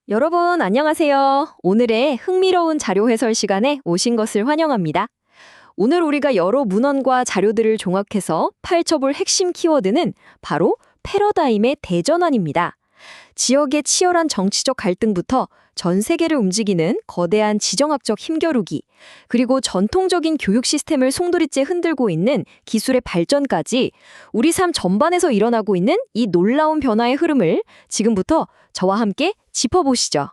여러분, 안녕하세요. 오늘의 흥미로운 자료 해설 시간에 오신 것을 환영합니다. 오늘 우리가 여러 문헌과 자료들을 종합해서 파헤쳐볼 핵심 키워드는 바로 패러다임의 대전환입니다. 지역의 치열한 정치적 갈등부터 전 세계를 움직이는 거대한 지정학적 힘겨루기, 그리고 전통적인 교육 시스템을 송두리째 흔들고 있는 기술의 발전까지 우리 삶 전반에서 일어나고 있는 이 놀라운 변화의 흐름을 지금부터 저와 함께 짚어보시죠.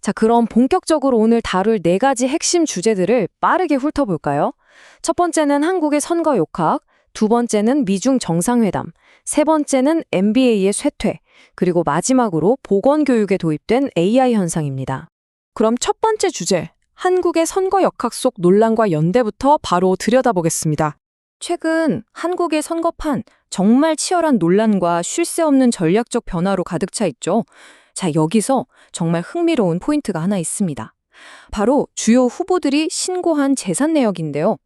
자, 그럼 본격적으로 오늘 다룰 4가지 핵심 주제들을 빠르게 훑어볼까요? 첫 번째는 한국의 선거 욕학, 두 번째는 미중 정상회담, 세 번째는 MBA의 쇠퇴, 그리고 마지막으로 보건교육에 도입된 AI 현상입니다. 그럼 첫 번째 주제, 한국의 선거 역학 속 논란과 연대부터 바로 들여다보겠습니다. 최근 한국의 선거판 정말 치열한 논란과 쉴 새 없는 전략적 변화로 가득 차 있죠. 자, 여기서 정말 흥미로운 포인트가 하나 있습니다. 바로 주요 후보들이 신고한 재산 내역인데요.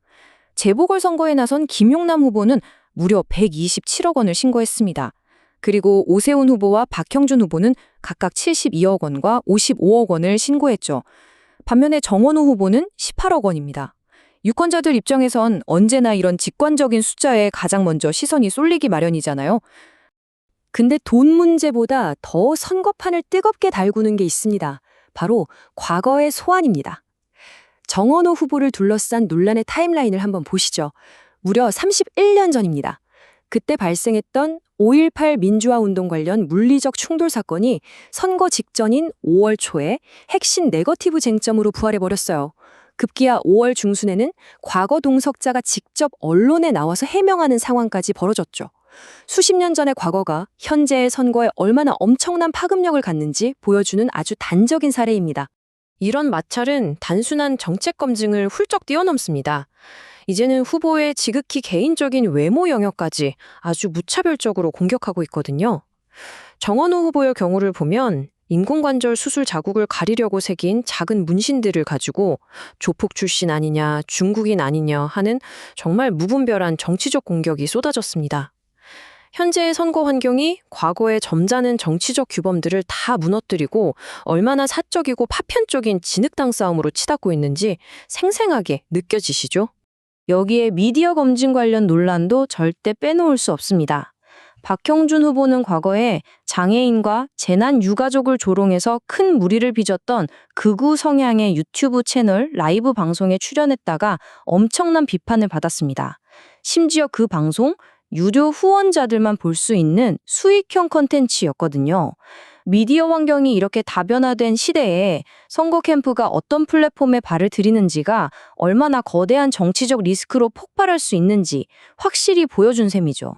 재보궐선거에 나선 김용남 후보는 무려 127억 원을 신고했습니다. 그리고 오세훈 후보와 박형준 후보는 각각 72억 원과 55억 원을 신고했죠. 반면에 정원호 후보는 18억 원입니다. 유권자들 입장에선 언제나 이런 직관적인 숫자에 가장 먼저 시선이 쏠리기 마련이잖아요. 근데 돈 문제보다 더 선거판을 뜨겁게 달구는 게 있습니다. 바로 과거의 소환입니다. 정원호 후보를 둘러싼 논란의 타임라인을 한번 보시죠. 무려 31년 전입니다. 그때 발생했던 5.18 민주화 운동 관련 물리적 충돌 사건이 선거 직전인 5월 초에 핵심 네거티브 쟁점으로 부활해버렸어요. 급기야 5월 중순에는 과거 동석자가 직접 언론에 나와서 해명하는 상황까지 벌어졌죠. 수십 년 전의 과거가 현재의 선거에 얼마나 엄청난 파급력을 갖는지 보여주는 아주 단적인 사례입니다. 이런 마찰은 단순한 정책 검증을 훌쩍 뛰어넘습니다. 이제는 후보의 지극히 개인적인 외모 영역까지 아주 무차별적으로 공격하고 있거든요. 정원호 후보의 경우를 보면 인공관절 수술 자국을 가리려고 새긴 작은 문신들을 가지고 조폭 출신 아니냐, 중국인 아니냐 하는 정말 무분별한 정치적 공격이 쏟아졌습니다. 현재의 선거 환경이 과거의 점잖은 정치적 규범들을 다 무너뜨리고 얼마나 사적이고 파편적인 진흙탕 싸움으로 치닫고 있는지 생생하게 느껴지시죠? 여기에 미디어 검증 관련 논란도 절대 빼놓을 수 없습니다. 박형준 후보는 과거에 장애인과 재난 유가족을 조롱해서 큰 물의를 빚었던 극우 성향의 유튜브 채널 라이브 방송에 출연했다가 엄청난 비판을 받았습니다. 심지어 그 방송 유료 후원자들만 볼 수 있는 수익형 콘텐츠였거든요. 미디어 환경이 이렇게 다변화된 시대에 선거 캠프가 어떤 플랫폼에 발을 들이는지가 얼마나 거대한 정치적 리스크로 폭발할 수 있는지 확실히 보여준 셈이죠.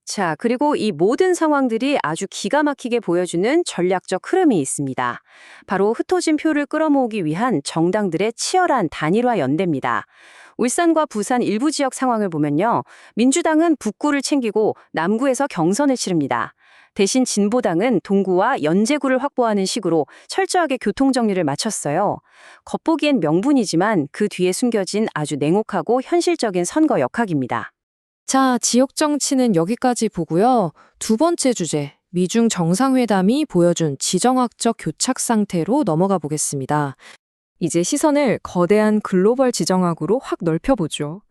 자, 그리고 이 모든 상황들이 아주 기가 막히게 보여주는 전략적 흐름이 있습니다. 바로 흩어진 표를 끌어모으기 위한 정당들의 치열한 단일화 연대입니다. 울산과 부산 일부 지역 상황을 보면요. 민주당은 북구를 챙기고 남구에서 경선을 치릅니다. 대신 진보당은 동구와 연제구를 확보하는 식으로 철저하게 교통정리를 마쳤어요. 겉보기엔 명분이지만 그 뒤에 숨겨진 아주 냉혹하고 현실적인 선거 역학입니다. 자, 지역 정치는 여기까지 보고요. 두 번째 주제, 미중 정상회담이 보여준 지정학적 교착 상태로 넘어가 보겠습니다. 이제 시선을 거대한 글로벌 지정학으로 확 넓혀보죠.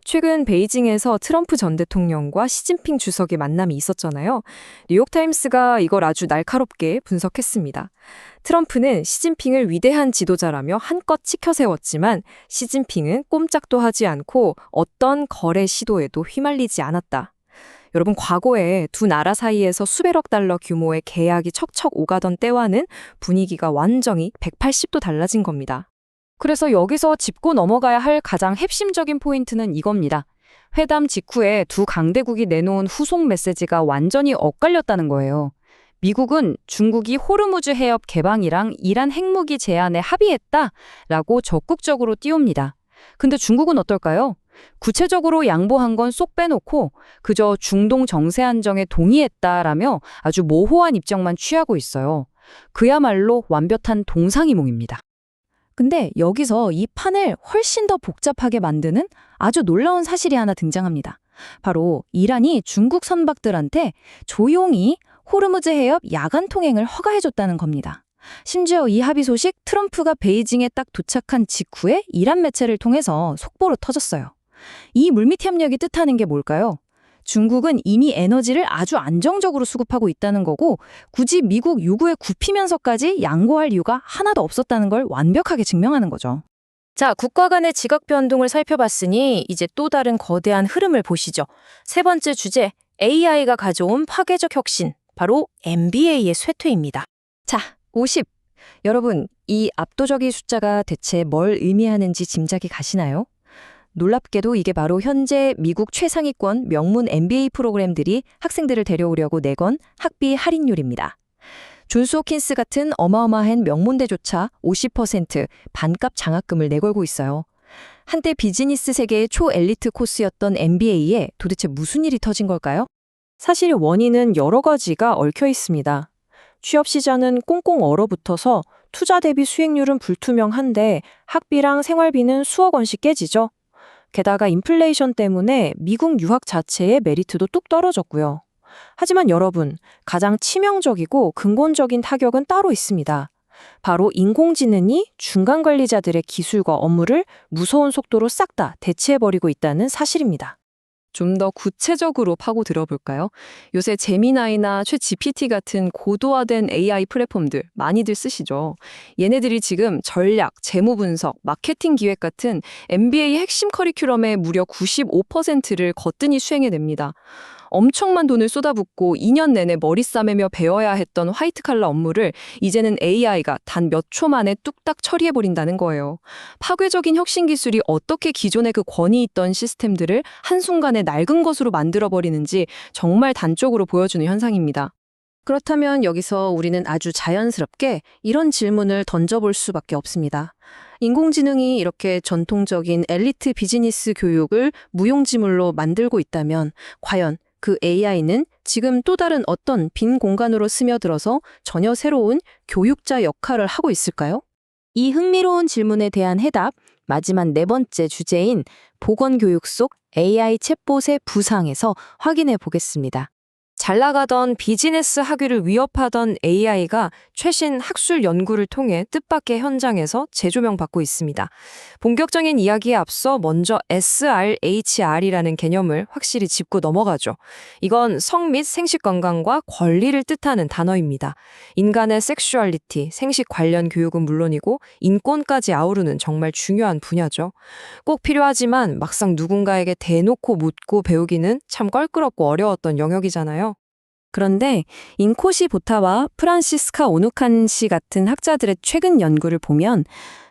최근 베이징에서 트럼프 전 대통령과 시진핑 주석의 만남이 있었잖아요. 뉴욕타임스가 이걸 아주 날카롭게 분석했습니다. 트럼프는 시진핑을 위대한 지도자라며 한껏 치켜 세웠지만 시진핑은 꼼짝도 하지 않고 어떤 거래 시도에도 휘말리지 않았다. 여러분, 과거에 두 나라 사이에서 수백억 달러 규모의 계약이 척척 오가던 때와는 분위기가 완전히 180도 달라진 겁니다. 그래서 여기서 짚고 넘어가야 할 가장 핵심적인 포인트는 이겁니다. 회담 직후에 두 강대국이 내놓은 후속 메시지가 완전히 엇갈렸다는 거예요. 미국은 중국이 호르무즈 해협 개방이랑 이란 핵무기 제한에 합의했다라고 적극적으로 띄웁니다. 근데 중국은 어떨까요? 구체적으로 양보한 건 쏙 빼놓고 그저 중동 정세 안정에 동의했다라며 아주 모호한 입장만 취하고 있어요. 그야말로 완벽한 동상이몽입니다. 근데 여기서 이 판을 훨씬 더 복잡하게 만드는 아주 놀라운 사실이 하나 등장합니다. 바로 이란이 중국 선박들한테 조용히 호르무즈 해협 야간 통행을 허가해줬다는 겁니다. 심지어 이 합의 소식 트럼프가 베이징에 딱 도착한 직후에 이란 매체를 통해서 속보로 터졌어요. 이 물밑 협력이 뜻하는 게 뭘까요? 중국은 이미 에너지를 아주 안정적으로 수급하고 있다는 거고 굳이 미국 요구에 굽히면서까지 양보할 이유가 하나도 없었다는 걸 완벽하게 증명하는 거죠. 자, 국가 간의 지각 변동을 살펴봤으니 이제 또 다른 거대한 흐름을 보시죠. 세 번째 주제, AI가 가져온 파괴적 혁신, 바로 MBA의 쇠퇴입니다. 자, 50. 여러분, 이 압도적인 숫자가 대체 뭘 의미하는지 짐작이 가시나요? 놀랍게도 이게 바로 현재 미국 최상위권 명문 MBA 프로그램들이 학생들을 데려오려고 내건 학비 할인율입니다. 존스 호킨스 같은 어마어마한 명문대조차 50% 반값 장학금을 내걸고 있어요. 한때 비즈니스 세계의 초엘리트 코스였던 MBA에 도대체 무슨 일이 터진 걸까요? 사실 원인은 여러 가지가 얽혀 있습니다. 취업 시장은 꽁꽁 얼어붙어서 투자 대비 수익률은 불투명한데 학비랑 생활비는 수억 원씩 깨지죠. 게다가 인플레이션 때문에 미국 유학 자체의 메리트도 뚝 떨어졌고요. 하지만 여러분, 가장 치명적이고 근본적인 타격은 따로 있습니다. 바로 인공지능이 중간 관리자들의 기술과 업무를 무서운 속도로 싹 다 대체해버리고 있다는 사실입니다. 좀 더 구체적으로 파고 들어볼까요? 요새 제미나이나 챗 GPT 같은 고도화된 AI 플랫폼들 많이들 쓰시죠. 얘네들이 지금 전략, 재무 분석, 마케팅 기획 같은 MBA 핵심 커리큘럼의 무려 95%를 거뜬히 수행해냅니다. 엄청난 돈을 쏟아붓고 2년 내내 머리 싸매며 배워야 했던 화이트 칼라 업무를 이제는 AI가 단 몇 초 만에 뚝딱 처리해버린다는 거예요. 파괴적인 혁신 기술이 어떻게 기존의 그 권위 있던 시스템들을 한순간에 낡은 것으로 만들어버리는지 정말 단적으로 보여주는 현상입니다. 그렇다면 여기서 우리는 아주 자연스럽게 이런 질문을 던져볼 수밖에 없습니다. 인공지능이 이렇게 전통적인 엘리트 비즈니스 교육을 무용지물로 만들고 있다면 과연 그 AI는 지금 또 다른 어떤 빈 공간으로 스며들어서 전혀 새로운 교육자 역할을 하고 있을까요? 이 흥미로운 질문에 대한 해답, 마지막 네 번째 주제인 보건교육 속 AI 챗봇의 부상에서 확인해 보겠습니다. 잘 나가던 비즈니스 학위를 위협하던 AI가 최신 학술 연구를 통해 뜻밖의 현장에서 재조명받고 있습니다. 본격적인 이야기에 앞서 먼저 SRHR이라는 개념을 확실히 짚고 넘어가죠. 이건 성 및 생식 건강과 권리를 뜻하는 단어입니다. 인간의 섹슈얼리티, 생식 관련 교육은 물론이고 인권까지 아우르는 정말 중요한 분야죠. 꼭 필요하지만 막상 누군가에게 대놓고 묻고 배우기는 참 껄끄럽고 어려웠던 영역이잖아요. 그런데 인코시 보타와 프란시스카 오누칸 씨 같은 학자들의 최근 연구를 보면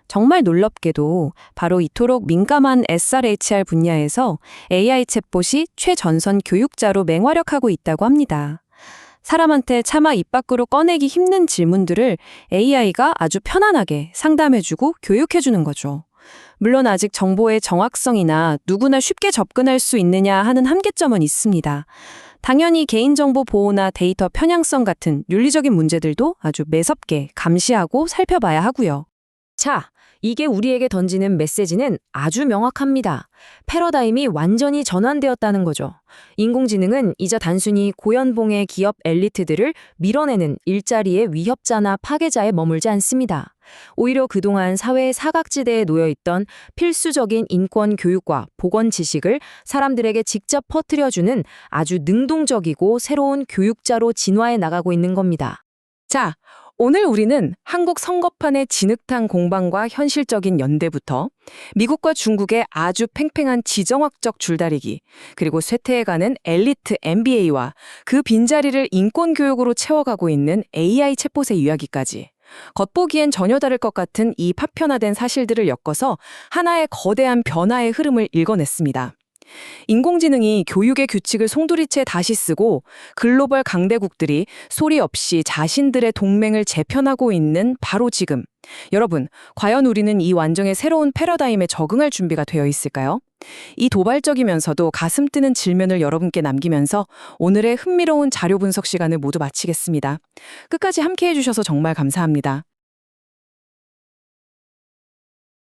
정말 놀랍게도 바로 이토록 민감한 SRHR 분야에서 AI 챗봇이 최전선 교육자로 맹활약하고 있다고 합니다. 사람한테 차마 입 밖으로 꺼내기 힘든 질문들을 AI가 아주 편안하게 상담해주고 교육해주는 거죠. 물론 아직 정보의 정확성이나 누구나 쉽게 접근할 수 있느냐 하는 한계점은 있습니다. 당연히 개인정보 보호나 데이터 편향성 같은 윤리적인 문제들도 아주 매섭게 감시하고 살펴봐야 하고요. 자, 이게 우리에게 던지는 메시지는 아주 명확합니다. 패러다임이 완전히 전환되었다는 거죠. 인공지능은 이제 단순히 고연봉의 기업 엘리트들을 밀어내는 일자리의 위협자나 파괴자에 머물지 않습니다. 오히려 그동안 사회의 사각지대에 놓여있던 필수적인 인권 교육과 보건 지식을 사람들에게 직접 퍼뜨려주는 아주 능동적이고 새로운 교육자로 진화해 나가고 있는 겁니다. 자, 오늘 우리는 한국 선거판의 진흙탕 공방과 현실적인 연대부터 미국과 중국의 아주 팽팽한 지정학적 줄다리기, 그리고 쇠퇴해가는 엘리트 MBA와 그 빈자리를 인권교육으로 채워가고 있는 AI 챗봇의 이야기까지 겉보기엔 전혀 다를 것 같은 이 파편화된 사실들을 엮어서 하나의 거대한 변화의 흐름을 읽어냈습니다. 인공지능이 교육의 규칙을 송두리째 다시 쓰고 글로벌 강대국들이 소리 없이 자신들의 동맹을 재편하고 있는 바로 지금. 여러분, 과연 우리는 이 완전히 새로운 패러다임에 적응할 준비가 되어 있을까요? 이 도발적이면서도 가슴 뜨는 질문을 여러분께 남기면서 오늘의 흥미로운 자료 분석 시간을 모두 마치겠습니다. 끝까지 함께해 주셔서 정말 감사합니다.